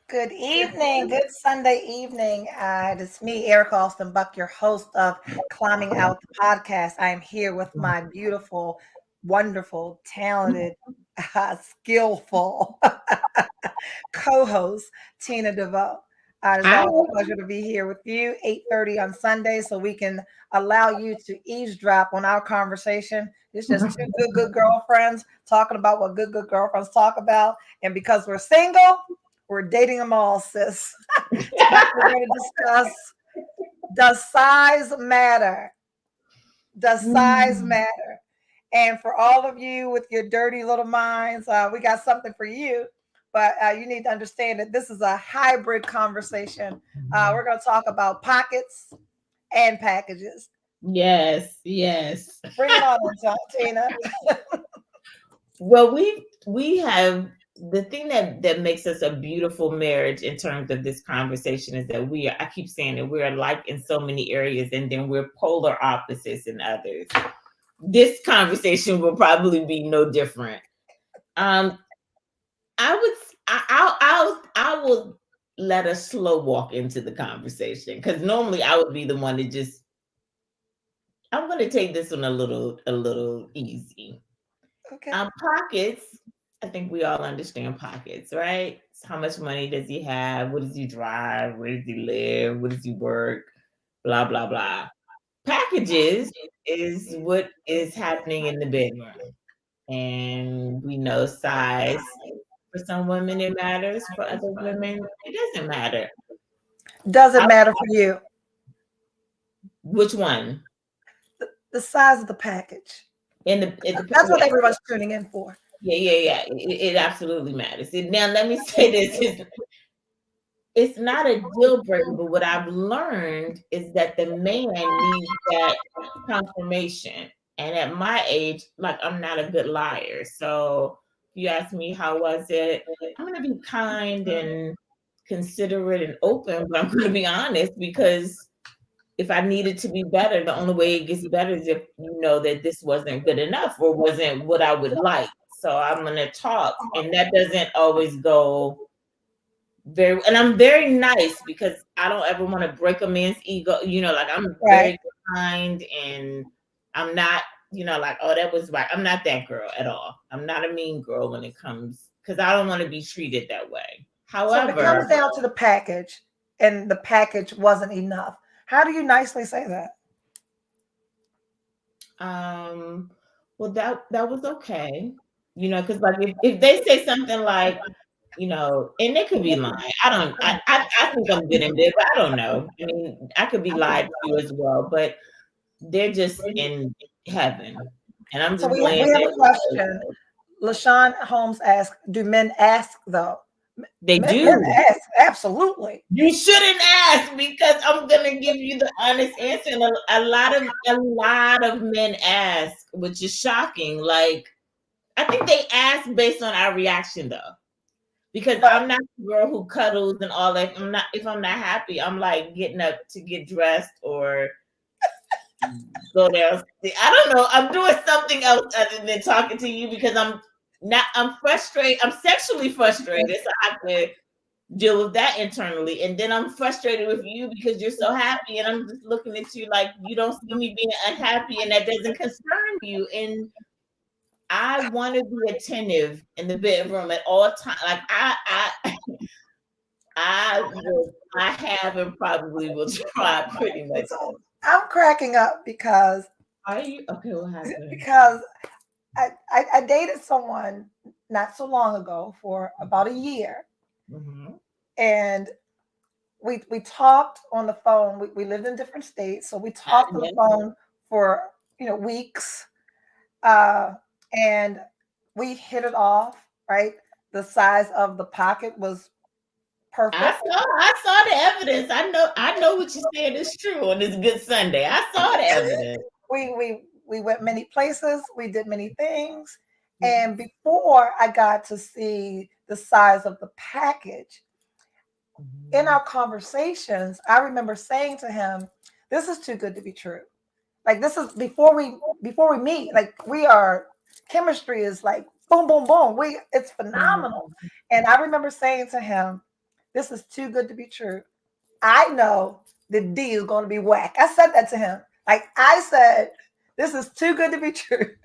Good evening, good Sunday evening. It's me, Ericka Austin Buck, your host of Climbing Out the Podcast. I am here with my beautiful, wonderful, talented, skillful co-host, Tina DeVoe. It's Hi. always a pleasure to be here with you, 8:30 on Sunday, so we can allow you to eavesdrop on our conversation. It's just two good girlfriends talking about what good girlfriends talk about. And because we're single, we're dating them all, sis. Tonight we're going to discuss, does size matter? Does size matter? And for all of you with your dirty little minds, we got something for you. But you need to understand that this is a hybrid conversation. We're going to talk about pockets and packages. Yes. Bring it on, Tina. Well, we have the thing that makes us a beautiful marriage in terms of this conversation is that I keep saying that we're alike in so many areas, and then we're polar opposites in others. This conversation will probably be no different. I will let us slow walk into the conversation, because normally I would be the one to just. I'm going to take this one a little easy. Okay. Pockets. I think we all understand pockets, right? So how much money does he have? What does he drive? Where does he live? What does he work? Blah blah blah. Packages is what is happening in the bedroom, and we know size. For some women, it matters. For other women, it doesn't matter. Does it matter for you? Which one? The size of the package. That's what everyone's tuning in for. Yeah. It absolutely matters. Now, let me say this. It's not a deal breaker, but what I've learned is that the man needs that confirmation. And at my age, like, I'm not a good liar. So if you ask me how was it, I'm going to be kind and considerate and open, but I'm going to be honest, because if I needed to be better, the only way it gets better is if you know that this wasn't good enough or wasn't what I would like. So I'm going to talk, and that doesn't always go and I'm very nice, because I don't ever want to break a man's ego. Like, I'm very kind, and I'm not, like, oh, that was right. I'm not that girl at all. I'm not a mean girl when it comes, because I don't want to be treated that way. However, so if it comes down to the package and the package wasn't enough, how do you nicely say that? Well, that was okay. Because like if they say something like, and they could be lying. I think I'm good in bed, but I don't know. I mean, I could be lied to as well, but they're just in heaven. And I'm just so we have a question. LaShawn Holmes asked, do men ask though? They do. Men ask, absolutely. You shouldn't ask, because I'm gonna give you the honest answer. And a lot of men ask, which is shocking. Like, I think they ask based on our reaction though. Because I'm not the girl who cuddles and all that. If I'm not happy, I'm like getting up to get dressed or go down. I don't know. I'm doing something else other than talking to you, because I'm frustrated. I'm sexually frustrated. So I have to deal with that internally. And then I'm frustrated with you because you're so happy. And I'm just looking at you like you don't see me being unhappy, and that doesn't concern you. And I want to be attentive in the bedroom at all times. Like I have and probably will try pretty much. I'm cracking up because. Are you okay? What happened? Because I dated someone not so long ago for about a year, and we talked on the phone. We lived in different states, so we talked on the phone for weeks. And we hit it off, right? The size of the pocket was perfect. I saw the evidence. I know what you said is true on this Good Sunday. I saw the evidence. We We went many places. We did many things. Mhm. And before I got to see the size of the package, in Mhm. our conversations, I remember saying to him, "This is too good to be true." Like this is before we meet. Like we are chemistry is like boom, boom, boom. It's phenomenal. Mhm. And I remember saying to him, "This is too good to be true. I know the D is going to be whack." I said that to him. Like I said, "This is too good to be true.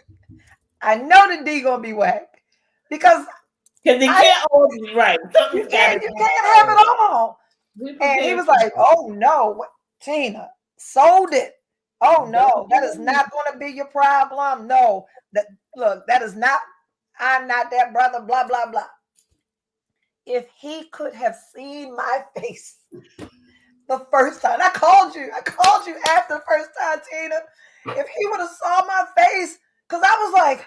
I know the D going to be whack because Because it I can't always be right. Something's got to you be can't have right. it all." We And he prepare was for like, "Oh no, Tina, sold it. Oh no, that is that. not going to be your problem. No, that look, that is not. I'm not that brother. Blah blah blah." If he could have seen my face the first time, I called you. I called you after the first time, Tina. If he would have saw my face, because I was like,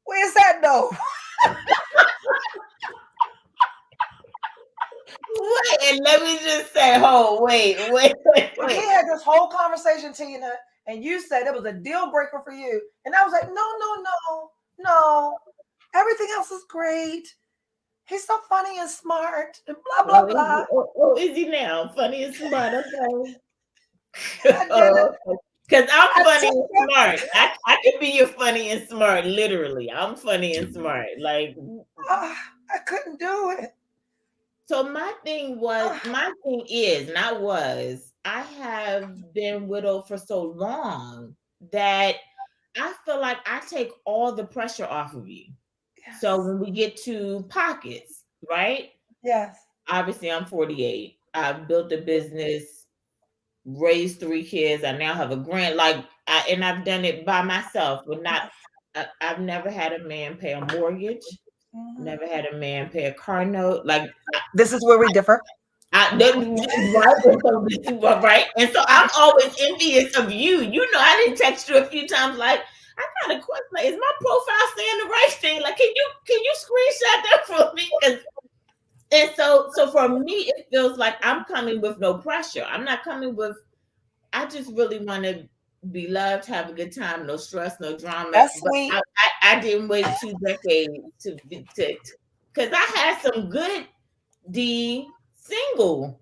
"Where's that though?" Wait, and let me just say, oh, And we wait. had this whole conversation, Tina, and you said it was a deal breaker for you. And I was like, no, no, no, no. Everything else is great. He's so funny and smart and blah, blah, blah. Is he now? Funny and smart, okay. I did it. Because I'm I funny took and him. smart. I could be your funny and smart, literally. I'm funny and smart. Like, I couldn't do it. so my thing is, not was, I have been widowed for so long that I feel like I take all the pressure off of you. So Yes. when we get to pockets, right? Yes. Obviously, I'm 48. I've built a business, raised 3 kids. I now have a grant. And I've done it by myself. But not. I've never had a man pay a mortgage. Mhm. Never had a man pay a car note. Like This is where we differ. I didn't right, right. And so I'm always envious of you. You know, I didn't text you a few times. Like I got a question. Like, is my profile saying the right thing? Like, can you screenshot that for me? And so for me, it feels like I'm coming with no pressure. I'm not coming with. I just really want to be loved, have a good time, no stress, no drama. That's But sweet. I didn't wait 2 decades to because I had some good D single.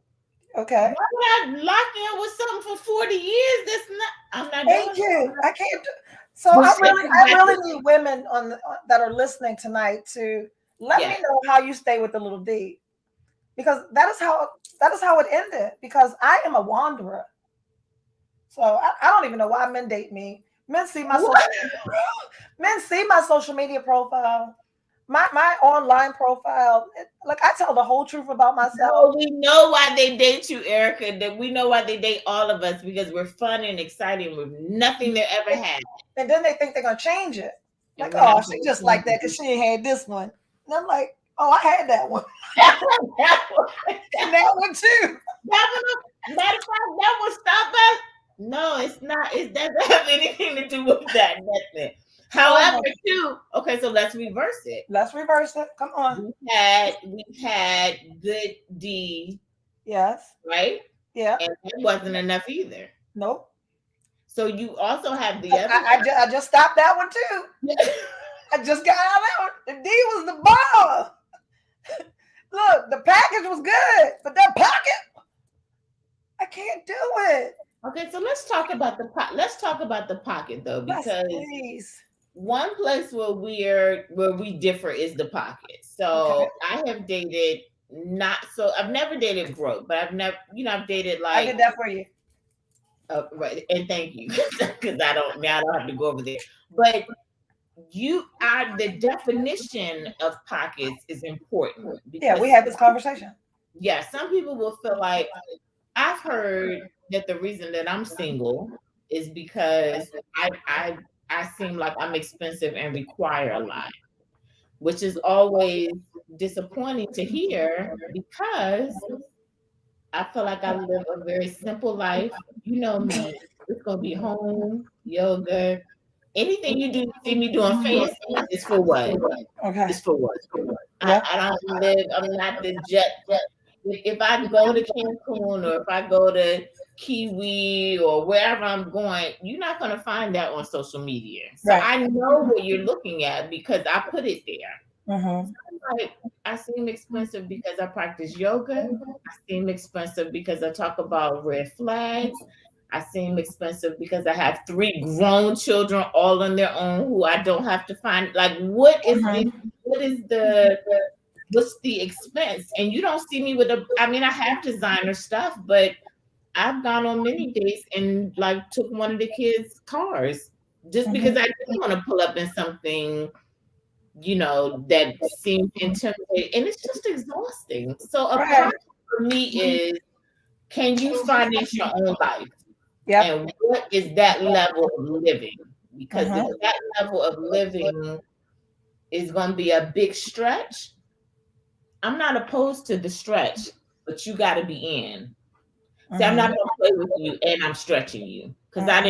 Okay. Why would I lock in with something for 40 years? That's not. I'm not Thank doing you. I can't. So it. I really need women that are listening tonight to let me Yeah. know how you stay with the little D, because that is how it ended. Because I am a wanderer, so I don't even know why men date me. Men see my What? social men see my social media profile, my online profile. Like I tell the whole truth about myself, No, we know why they date you, Erica. That we know why they date all of us because we're fun and exciting with nothing they ever and, had, and then they think they're gonna change it. and Like, we're not oh, going she to just like change that because she ain't had this one. And I'm like, oh, I had that one it. and that one too. That one, matter of fact, that one stop us. No, it's not. It doesn't have anything to do with that. Nothing. Oh However, my, too. Okay, so let's reverse it. let's reverse it. Come on. We've had good D, Yes. right? Yeah. And that wasn't enough either. Nope. So you also have the other I just stopped that one too. side. I just got out of that one. The D was the bomb. Look, the package was good, but that pocket, I can't do it. Okay, so let's talk about the pocket though, Yes, because please. one place where we differ is the pocket. Okay. So I have dated not so I've never dated broke, but I've never I've dated I like did that for you. right, and thank you because I don't have to go over there. But you are the definition of pockets is important Yeah, we because had this conversation. yeah, some people will feel like I've heard that the reason that I'm single is because I seem like I'm expensive and require a lot, which is always disappointing to hear because I feel like I live a very simple life. You know me. It's gonna be home, yoga. Anything you do see me doing fancy is for what? Okay. Is for what? I, Yeah. I don't live, I'm not the jet. If I go to Cancun or if I go to Kiwi or wherever I'm going, you're not going to find that on social media. So Right. I know what you're looking at because I put it there. Mm-hmm. Like, I seem expensive because I practice yoga. I seem expensive because I talk about red flags. I seem expensive because I have 3 grown children all on their own who I don't have to find. Like, what is the what's the expense? And you don't see me with I mean, I have designer stuff, but I've gone on many dates and like took one of the kids' cars just because I didn't want to pull up in something, that seems intimidating, and it's just exhausting. So a Right. part for me is, can you finance your own life? Yep. And what is that level of living? Because if Mm-hmm. that level of living is going to be a big stretch, I'm not opposed to the stretch, but you got to be in. See, I'm not Mm-hmm. gonna play with you, and I'm stretching you because I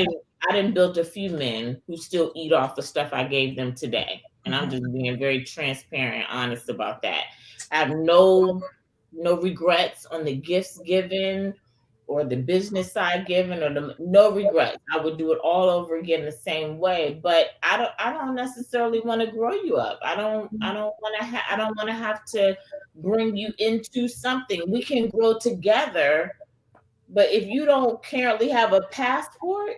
didn't build a few men who still eat off the stuff I gave them today, and I'm just being very transparent, and honest about that. I have no regrets on the gifts given, or the business side given, or no regrets. I would do it all over again the same way, but I don't necessarily want to grow you up. I don't want to have to bring you into something. We can grow together, but if you don't currently have a passport,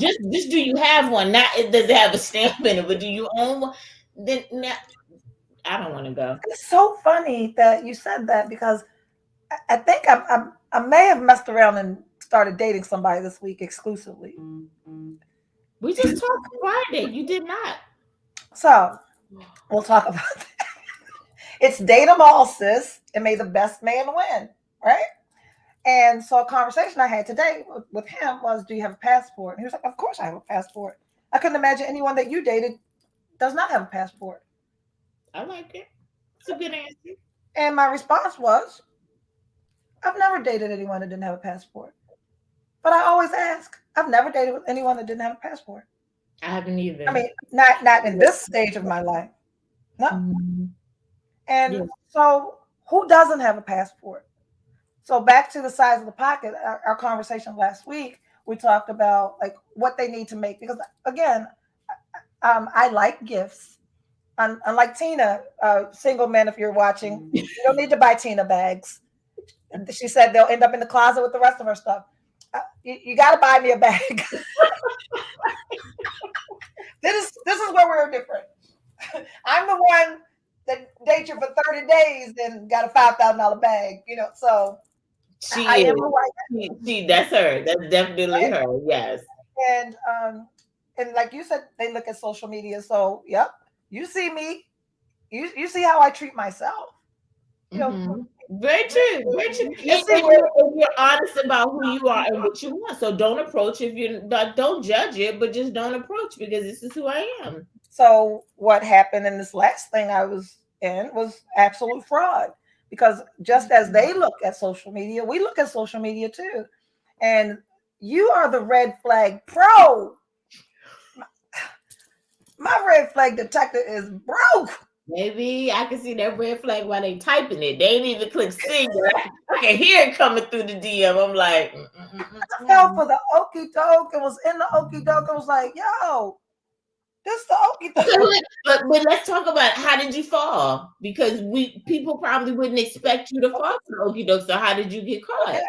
just do you have one? Not it does it have a stamp in it, but do you own one? Then I don't want to go. It's so funny that you said that because I think I may have messed around and started dating somebody this week exclusively. We just talked Friday. You did not. So we'll talk about that. It's date 'em all, sis, and may the best man win, right? And so a conversation I had today with him was, "Do you have a passport?" And he was like, "Of course I have a passport." I couldn't imagine anyone that you dated does not have a passport. I like it. It's a good answer. And my response was, "I've never dated anyone that didn't have a passport." But I always ask. I've never dated anyone that didn't have a passport. I haven't I either. mean, not in this stage of my life. No. Mhm. And Yeah. so who doesn't have a passport? So back to the size of the pocket, our conversation last week, we talked about like what they need to make because again, I like gifts. Unlike Tina, single men, if you're watching, you don't need to buy Tina bags. She said they'll end up in the closet with the rest of her stuff. You got to buy me a bag. This is where we're different. I'm the one that dates you for 30 days and got a $5,000 bag. So I She am is. a wife, That's her. That's definitely right? her. Yes. And like you said, they look at social media. So yep, you see me, you see how I treat myself. You know, Mm-hmm. Very true. Very true. you see And where you're honest about who you are and what you want. So don't approach if you like. Don't judge it, but just don't approach because this is who I am. so what happened in this last thing I was in was absolute fraud because just as they look at social media, we look at social media too. And you are the red flag pro. My red flag detector is broke. Maybe I can see that red flag while they typing it. They ain't even click send. I can hear it coming through the DM. I'm like, I fell for the okey doke and was in the okey doke and was like, yo, this is the okey doke. but let's talk about how did you fall? Because people probably wouldn't expect you to fall for the okie doke. So how did you get caught?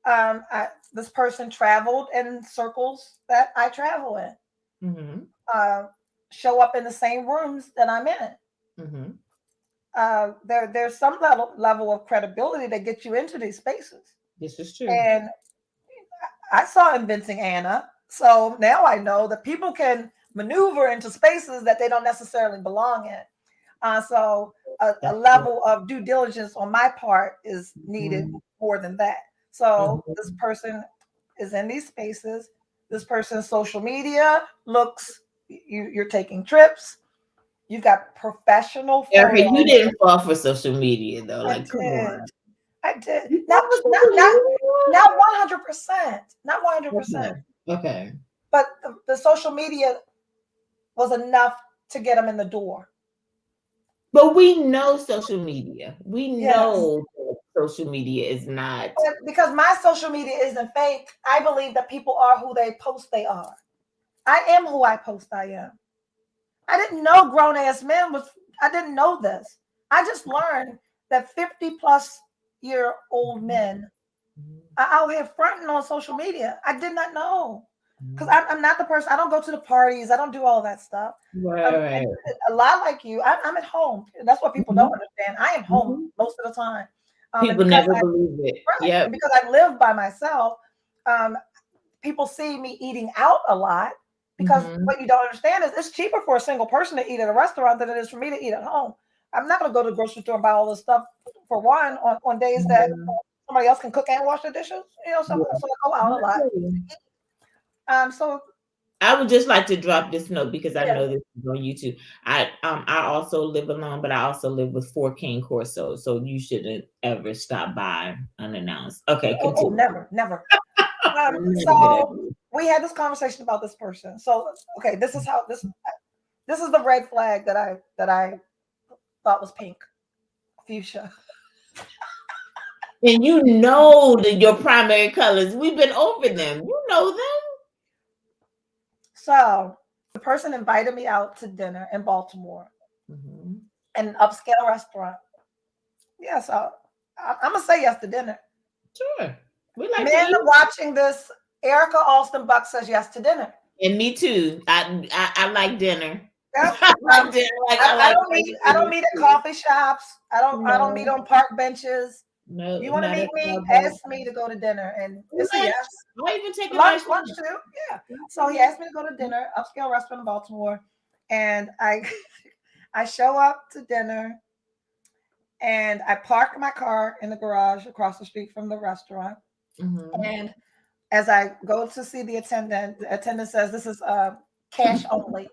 Okay. This person traveled in circles that I travel in. Mm-hmm. Uh, show up in the same rooms that I'm in. Mm-hmm. There's some level of credibility that gets you into these spaces. This is true. And I saw Inventing Anna, so now I know that people can maneuver into spaces that they don't necessarily belong in. So a That's level of due diligence on my part is needed true. more than that. So Mhm. this person is in these spaces. This person's social media looks. You're taking trips. You've got professional Ericka, you photos. didn't fall for social media though. I Like, come did. on. I did. You Not fell for not social not media? not 100%. Not 100%. Okay. Okay. But the social media was enough to get them in the door. But we know social media. We Yes. know social media is not. Because my social media isn't fake. I believe that people are who they post they are. I am who I post I am. I didn't know grown ass men was. I didn't know this. I just learned that 50+ year old men are out here fronting on social media. I did not know because I'm not the person. I don't go to the parties. I don't do all that stuff. Right. And a lot like you, I'm at home. That's what people don't understand. I am home most of the time. And People because never believe it. right, Yep. and because I live by myself, um, people see me eating out a lot because what you don't understand is it's cheaper for a single person to eat at a restaurant than it is for me to eat at home. I'm not going to go to the grocery store and buy all this stuff for one on days that somebody else can cook and wash the dishes. So I go out a lot. So I would just like to drop this note because I yeah. know this is on YouTube. I also live alone, but I also live with 4 King Corsos, so you shouldn't ever stop by unannounced. Okay, continue. Never. Never. So we had this conversation about this person. So okay, this is the red flag that I thought was pink, fuchsia. And you know your primary colors. We've been over them. You know them. So the person invited me out to dinner in Baltimore, an upscale restaurant. Yeah, so I'm gonna say yes to dinner. Sure. We like to Men eat. watching this, Erica Alston Buck says yes to dinner. And me too. I like dinner. Yep. I like dinner. I don't meet at coffee shops. I don't meet on park benches. No, You want to not meet at me? Starbucks. Ask me to go to dinner, and it's a Lunch. yes. I'll even take a Lunch lunch. too. Yeah. So he asked me to go to dinner, upscale restaurant in Baltimore, and I I show up to dinner, and I park my car in the garage across the street from the restaurant. And as I go to see the attendant says this is cash only.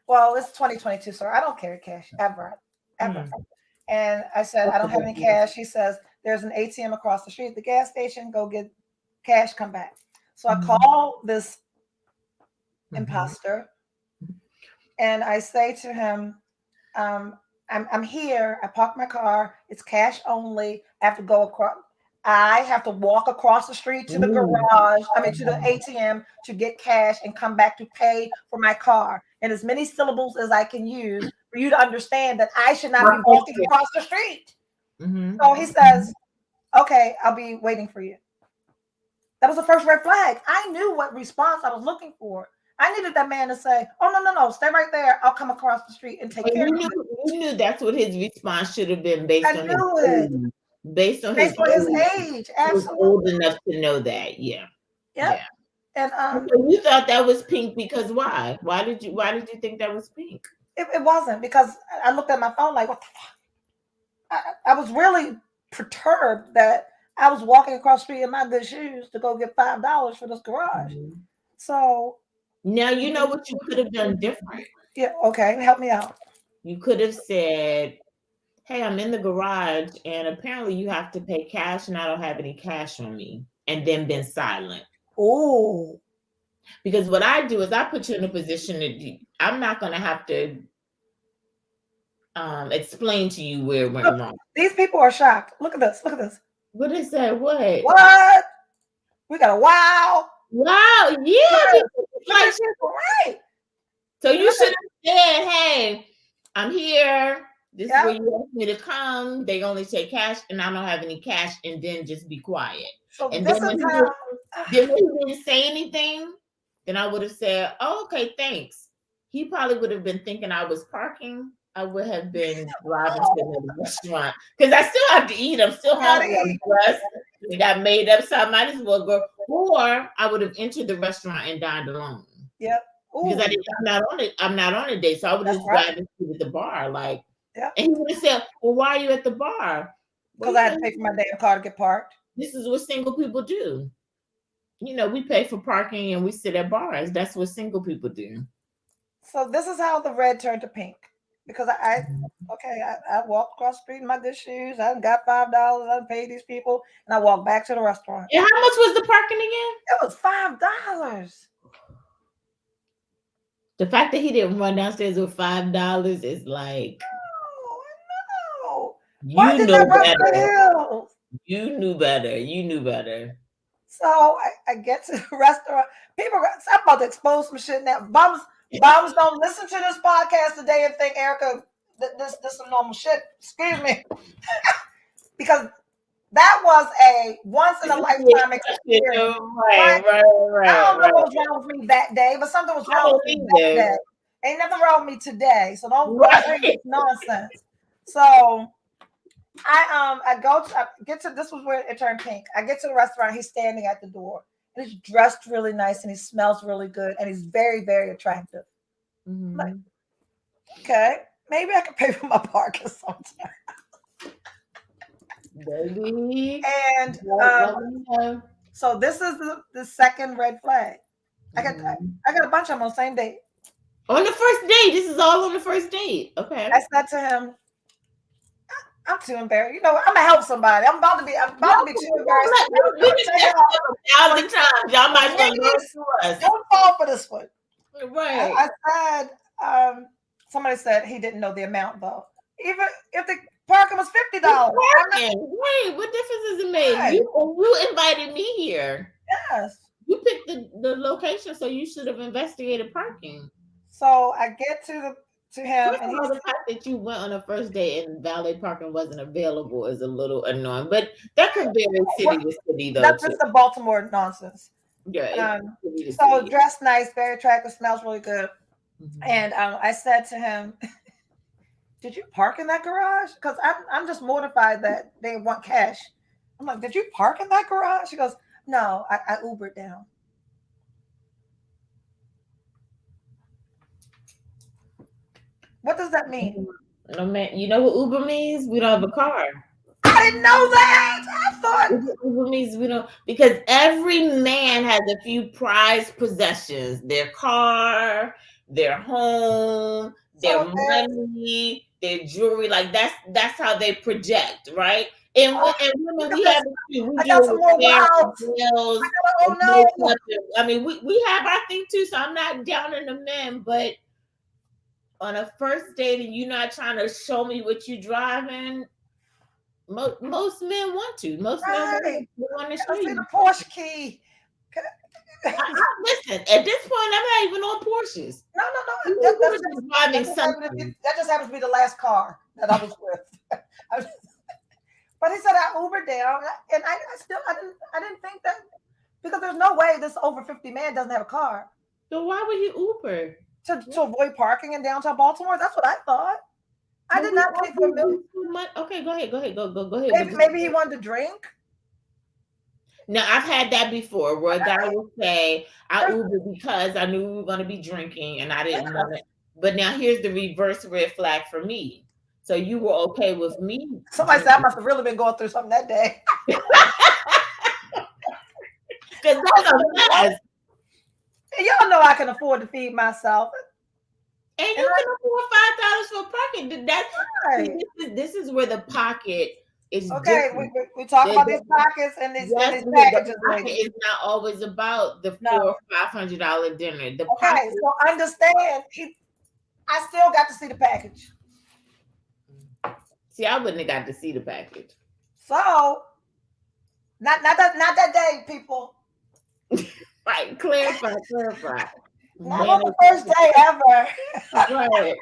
Well, it's 2022, sir. I don't carry cash ever. And I said, I don't have any cash. He says, there's an ATM across the street at the gas station. Go get cash, come back. So I call this imposter and I say to him, I'm here. I parked my car. It's cash only. I have to go across. I have to walk across the street to the garage, to the ATM to get cash and come back to pay for my car. And as many syllables as I can use for you to understand that I should not be walking across the street. So he says, okay, I'll be waiting for you. That was the first red flag. I knew what response I was looking for. I needed that man to say, oh, no, stay right there. I'll come across the street and take care of it. You knew that's what his response should have been based on his age. Based on his age. Absolutely. He was old enough to know that. Yeah. Yep. Yeah. And so you thought that was pink because why? Why did you think that was pink? It wasn't, because I looked at my phone like, what the fuck? I was really perturbed that I was walking across the street in my good shoes to go get $5 for this garage. So now you know what you could have done different. Yeah, okay. Help me out. You could have said, hey, I'm in the garage and apparently you have to pay cash and I don't have any cash on me, and then been silent. Oh. Because what I do is I put you in a position that I'm not going to have to explain to you where it went wrong. These people are shocked. Look at this. What is that? What? We got a wow. Wow. Yeah. Like, right. So you should have said, hey, I'm here. This is where you asked me to come. They only take cash and I don't have any cash, and then just be quiet. So and this then is when he didn't say anything, then I would have said, oh, okay, thanks. He probably would have been thinking I was parking. I would have been driving to another restaurant because I still have to eat. I'm still hungry. I'm dressed. It got made up, so I might as well go. Or I would have entered the restaurant and dined alone. Yep. Because I'm not on a date, so I would just drive and sit at the bar, like. And he would have said, well, why are you at the bar? Because I had to pay for my damn car to get parked. This is what single people do. You know, we pay for parking and we sit at bars. That's what single people do. So this is how the red turned to pink. Because I walked across the street in my good shoes. I got $5. I paid these people, and I walked back to the restaurant. And how much was the parking again? It was $5. The fact that he didn't run downstairs with $5 is like. No. Why You did know that run for the better. hills? You knew better. You knew better. So I get to the restaurant. I'm about to expose some shit now. Bums don't listen to this podcast today and think Ericka, this some normal shit. Excuse me, because that was a once in a lifetime experience. Right? I don't know what was wrong with me that day, but something was I wrong don't with me that either. day. Ain't nothing wrong with me today. So don't bring Right. this nonsense. So I get to this was where it turned pink. I get to the restaurant, he's standing at the door. And he's dressed really nice and he smells really good and he's very, very attractive. I'm like, okay, maybe I can pay for my parking sometime. Baby. And so this is the second red flag. I got a bunch of them on the same date. On the first date. This is all on the first date. Okay. I said to him, I'm too embarrassed. You know, I'm gonna help somebody. I'm about to be too embarrassed. All the time. Y'all might as well go to us. Don't fall for this one. Right. I said, somebody said he didn't know the amount though. Even if the parking was $50. Wait, what difference does it make? Right. You invited me here. Yes. You picked the location, so you should have investigated parking. So I get to him, and the fact that you went on a first date and valet parking wasn't available is a little annoying, but that could vary city to city, though. That's just the Baltimore nonsense. Yeah. So dressed nice, very attractive, smells really good. And I said to him, "Did you park in that garage? Because I'm just mortified that they want cash." I'm like, "Did you park in that garage?" She goes, "No, I Ubered down." What does that mean? No, man. You know what Uber means? We don't have a car. I didn't know that. I thought Uber means we don't, because every man has a few prized possessions: their car, their home, their money, their jewelry. Like that's how they project, right? And women, we have we got some more nails. Oh no! I mean, we have our thing too. So I'm not down on the men, but on a first date and you're not trying to show me what you're driving, most men want to. Most men want to show you the Porsche key. Listen, at this point, I'm not even on Porsches. No. That just happens to be the last car that I was with. But he said I Ubered down, and I didn't think that, because there's no way this over 50 man doesn't have a car. So why would you Uber? To avoid parking in downtown Baltimore? That's what I thought. I did not pay for a million. Okay, go ahead. Maybe he wanted to drink. Now, I've had that before where a guy will say, I Ubered because I knew we were going to be drinking and I didn't want it. But now here's the reverse red flag for me. So you were okay with me? Somebody said I must have really been going through something that day. Because that's a mess. Y'all know I can afford to feed myself. And you can afford $5 for parking. That's right. This is where the pocket is. Okay, we talk about these pockets and these packages. The pocket is not always about the $400 or $500 dinner. The pocket. So understand, I still got to see the package. See, I wouldn't have got to see the package. So, not that day, people. Right, clarify. Not on the first day ever. Right.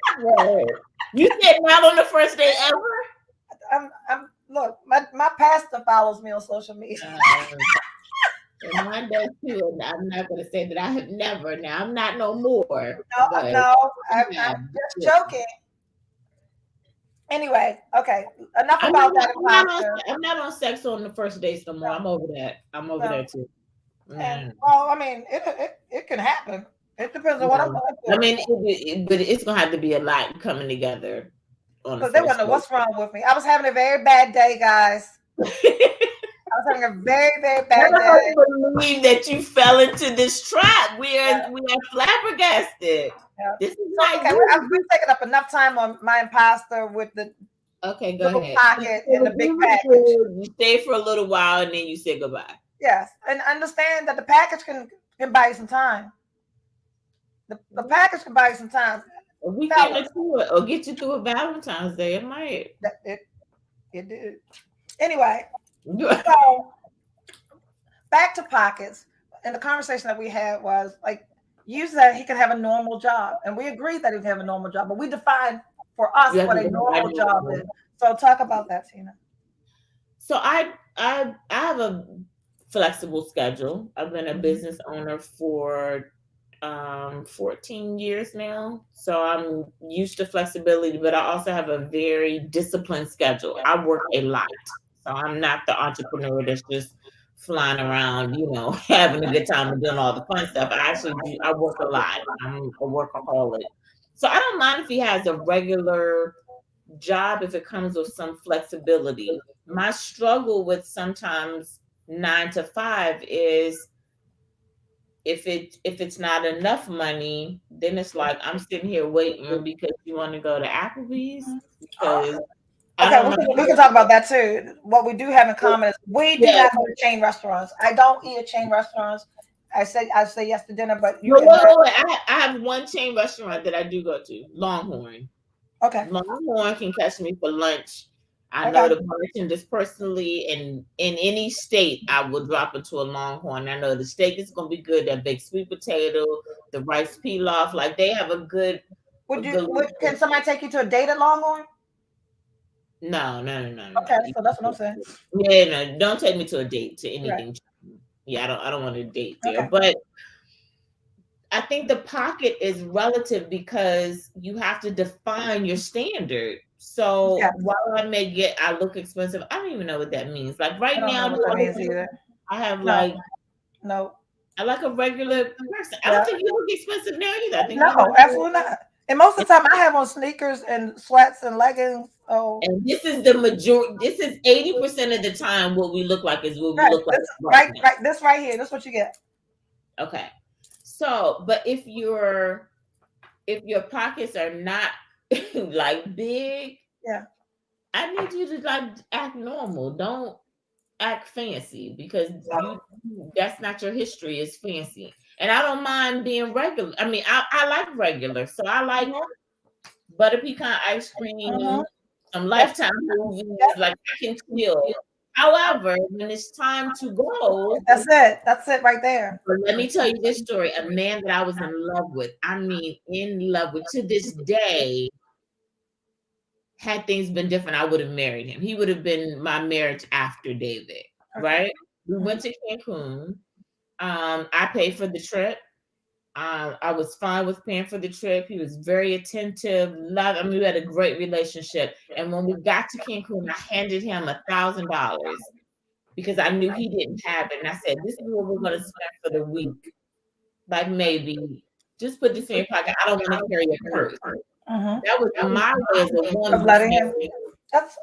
You said not on the first day ever? Look, my pastor follows me on social media. And mine does too. And I'm not going to say that I have never. Now, I'm not no more. No, I'm just joking. Anyway, okay. Enough about that. I'm not on sex on the first dates no more. I'm over that. I'm over there too. And, well, I mean, it can happen. It depends on what I'm going for. I mean, but it's gonna have to be a lot coming together. Because they want to know what's wrong with me. I was having a very bad day, guys. I was having a very, very bad day. I don't believe that you fell into this trap. We are flabbergasted. Yeah. This is not you. I've been taking up enough time on my imposter with the go ahead. Pocket and the big package. You stay for a little while and then you say goodbye. Yes, and understand that the package can buy you some time. The package can buy you some time. We get to it or get you through a Valentine's Day. It might. It did. Anyway, so back to pockets. And the conversation that we had was like, you said he could have a normal job, and we agreed that he could have a normal job, but we defined for us You have what to a normal define job normal. is. So talk about that, Tina. So I have a flexible schedule. I've been a Mhm. business owner for 14 years now. So I'm used to flexibility, but I also have a very disciplined schedule. I work a lot. So I'm not the entrepreneur that's just flying around, having a good time and doing all the fun stuff. I work a lot. I'm a workaholic. So I don't mind if he has a regular job if it comes with some flexibility. My struggle with sometimes 9 to 5 is if it's not enough money, then it's like I'm sitting here waiting because you want to go to Applebee's because I Okay, don't know. we can talk about that too. What we do have in common is we do Yeah. not go to chain restaurants. I don't eat at chain restaurants. I say yes to dinner, but you Well, can wait, have. wait, wait. I have one chain restaurant that I do go to, Longhorn. Okay, Longhorn can catch me for lunch. I know okay. the bartenders personally, and in any state, I will drop into a Longhorn. I know the steak is gonna be good. That baked sweet potato, the rice pilaf, like they have a good. Can somebody take you to a date at Longhorn? No, no, no, no, Okay, no. so that's what I'm saying. Yeah, no, don't take me to a date to Right. anything. Yeah, I don't want to date there. Okay. But I think the pocket is relative because you have to define your standard. So Yes. while I look expensive, I don't even know what that means. Like I right don't know now, what that means either. I have No, like no. I like a regular person. I don't Yeah. think you look expensive now either. I think you No, absolutely not. And most of the time I have on sneakers and sweats and leggings. Oh, and this is the majority. This is 80% of the time what we look like is what we right. look like This right now. right, this right here. This is what you get. Okay. So, but if your pockets are not like big, Yeah. I need you to like act normal. Don't act fancy because So, that's not your history is fancy. And I don't mind being regular. I mean, I like regular. So I like mhm, butter pecan ice mhm. cream, some Yep. Lifetime movies, Yep. like I can chill. However, when it's time to go, That's it. That's it right there. let me tell you this story. A man that I was in love with, I mean in love with to this day, had things been different, I would have married him. He would have been my marriage after David, Okay. right? We Mhm. went to Cancun. I paid for the trip. I was fine with paying for the trip. He was very attentive. Love. I mean, we had a great relationship. And when we got to Cancun, I handed him $1,000 because I knew he didn't have it. And I said, "This is what we're going to spend for the week. Like maybe just put this in your pocket. I don't want to carry a purse." Mhm. That was my way as a Of woman of letting him. saying, That's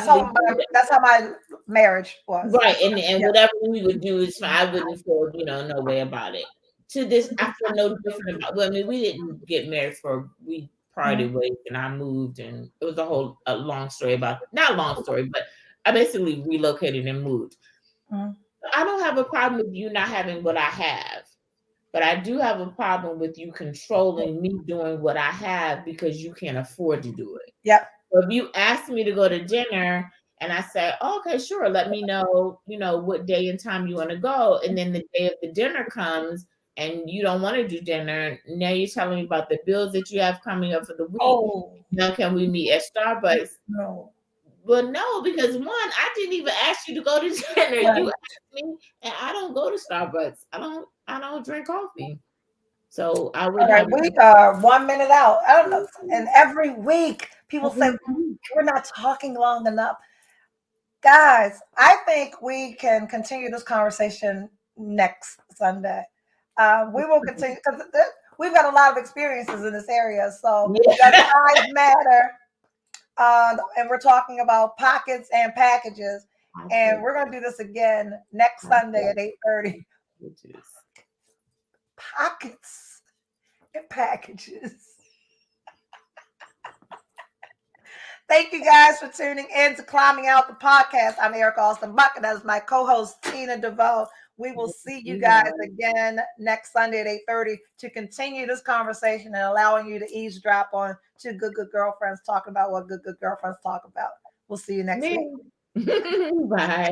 "You leave that's how my marriage was. right, and Yeah. whatever we would do is fine. I wouldn't feel, no way about it. To this, I feel no different about. Well, I mean, we didn't get married we Mhm. parted ways, and I moved, and it was a long story about not a long story, but I basically relocated and moved. Mhm. I don't have a problem with you not having what I have, but I do have a problem with you controlling me doing what I have because you can't afford to do it. Yep. So if you ask me to go to dinner and I say, oh, okay, sure, let me know, what day and time you want to go. And then the day of the dinner comes and you don't want to do dinner. Now you're telling me about the bills that you have coming up for the week. Oh Now can we meet at Starbucks? no. Well, no, because one, I didn't even ask you to go to dinner. Right. You asked me, and I don't go to Starbucks. I don't drink coffee. So I All would right, have we are 1 minute out. I don't know. And every week people say every we're not talking long enough. Guys, I think we can continue this conversation next Sunday. We will continue because we've got a lot of experiences in this area. So does yeah. size matter? And we're talking about pockets and packages. I And said we're going to do this again next Sunday at 8:30. packages. Pockets and packages. Thank you guys for tuning in to Climbing Out the Podcast. I'm Ericka Austin Buck, and that is my co-host Tina DeVoe. We will see you guys again next Sunday at 8:30 to continue this conversation and allowing you to eavesdrop on two good girlfriends talking about what good girlfriends talk about. We'll see you next week. Me. Bye.